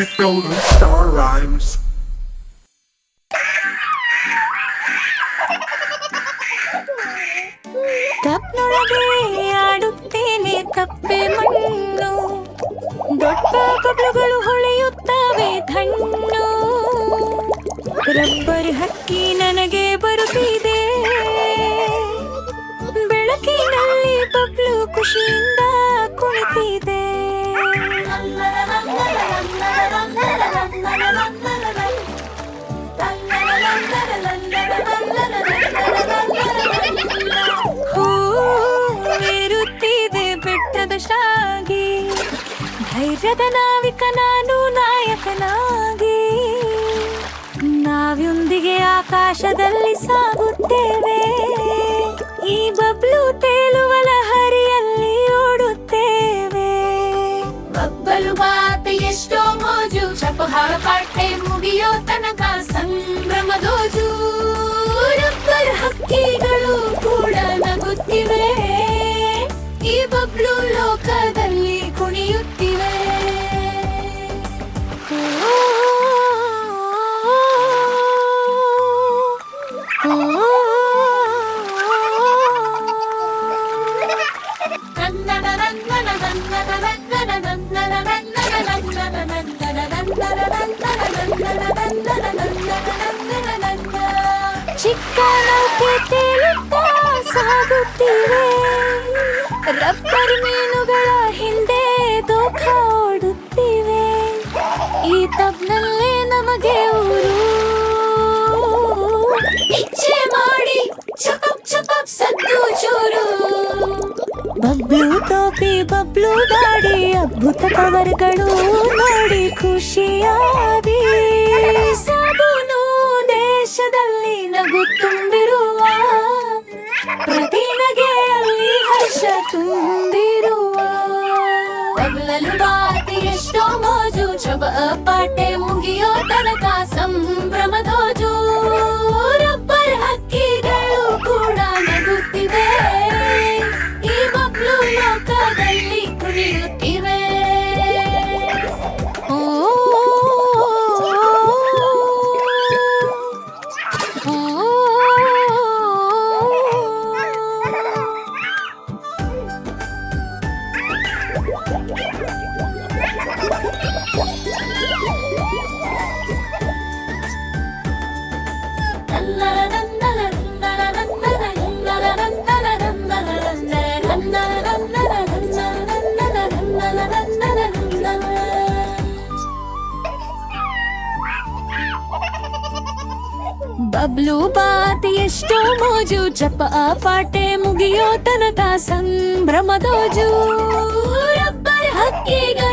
Big Golden Star Rhymes. ಕಪ್ನೊಳಗೆ ಆಡುತ್ತೇನೆ ಕಪ್ಪೆ ಮಣ್ಣು, ದೊಡ್ಡ ಬಬ್ಲುಗಳು ಹೊಳೆಯುತ್ತವೆ ಧಣ್ಣು. ರಬ್ಬರ್ ಹಕ್ಕಿ ನನಗೆ ಬರುತ್ತಿದೆ, ಬೆಳಕಿನಲ್ಲಿ ಬಬ್ಲು ಖುಷಿಯಿಂದ ಕುಣಿತಿದೆ. ಹೂವೇರುತ್ತಿದೆ ಬೆಟ್ಟದ ಶಾಗಿ, ಧೈರ್ಯದ ನಾವಿಕ ನಾನು ನಾಯಕನಾಗಿ. ನಾವಿಯೊಂದಿಗೆ ಆಕಾಶದಲ್ಲಿ ಸಾಗುತ್ತೇವೆ, ಈ ಬಬ್ಲು ತೇಲುವ ಲಹರಿಯಲ್ಲಿ ಓಡುತ್ತೇವೆ. ಬಬ್ಬಲು ಬಾತ ಎಷ್ಟೋ ಮೋಜು, ಚಪಹಾಳ ಪಾಠೆ ಮುಗಿಯೋ ತನಕ ಸಂಭ್ರಮದೋಜು. ರಬ್ಬರ್ ಹಕ್ಕಿಗಳು ಕೂಡ ನಗುತ್ತಿವೆ, ಈ ಬಬ್ಲು ಲೋಕದಲ್ಲಿ ಕುಣಿಯುತ್ತಿವೆ. ಚಿಕ್ಕ ನೌಕೆ ತೇಲುತ್ತಾ ಸಾಗುತ್ತಿವೆ, ರಬ್ಬರ್ ಮೀನುಗಳ ಹಿಂದೆ ದೋಖ ಓಡುತ್ತಿವೆ. ಈ ತಬ್ನಲ್ಲೇ ನಮಗೆ ಊರು, ಇಚ್ಛೆ ಮಾಡಿ ಚಪಪ್ ಚಪಪ್ ಸದ್ದು ಚೂರು. ಬಬ್ಲು ಟೋಪಿ ಬಬ್ಲು ದಾಡಿ, ಅದ್ಭುತ ಕವರ್ಗಳು ನೋಡಿ ಖುಷಿಯಾಗಿ. ಸಾಬೂನು ದೇಶದಲ್ಲಿ ನಗು ತುಂಬಿರುವ, ಪ್ರತಿ ನಗೆಯಲ್ಲಿ ಹರ್ಷ ತುಂಬಿರುವ. ಬಬ್ಲಲು ಬಾತಿ ಎಷ್ಟೋ ಮೋಜು, ಚಬ ಪಾಟೆ ಮುಗಿಯೋ ತನಕ ಸಂಭ್ರಮದೋಜು. ರಬ್ಬರ್ ಹಕ್ಕಿಗಳು ಕೂಡ ನಗುತ್ತಿವೆ, ಈ ಬಬ್ಲು ಲೋಕದಲ್ಲಿ ಕುಣಿಯುತ್ತಿವೆ. ಬಬ್ಲು ಬಾತಿ ಎಷ್ಟೋ ಮೋಜು, ಚಪ ಪಾಟೆ ಮುಗಿಯೋ ತನಕ ಸಂಭ್ರಮದೋಜು. ರಬ್ಬರ್ ಹಕ್ಕಿಗಳು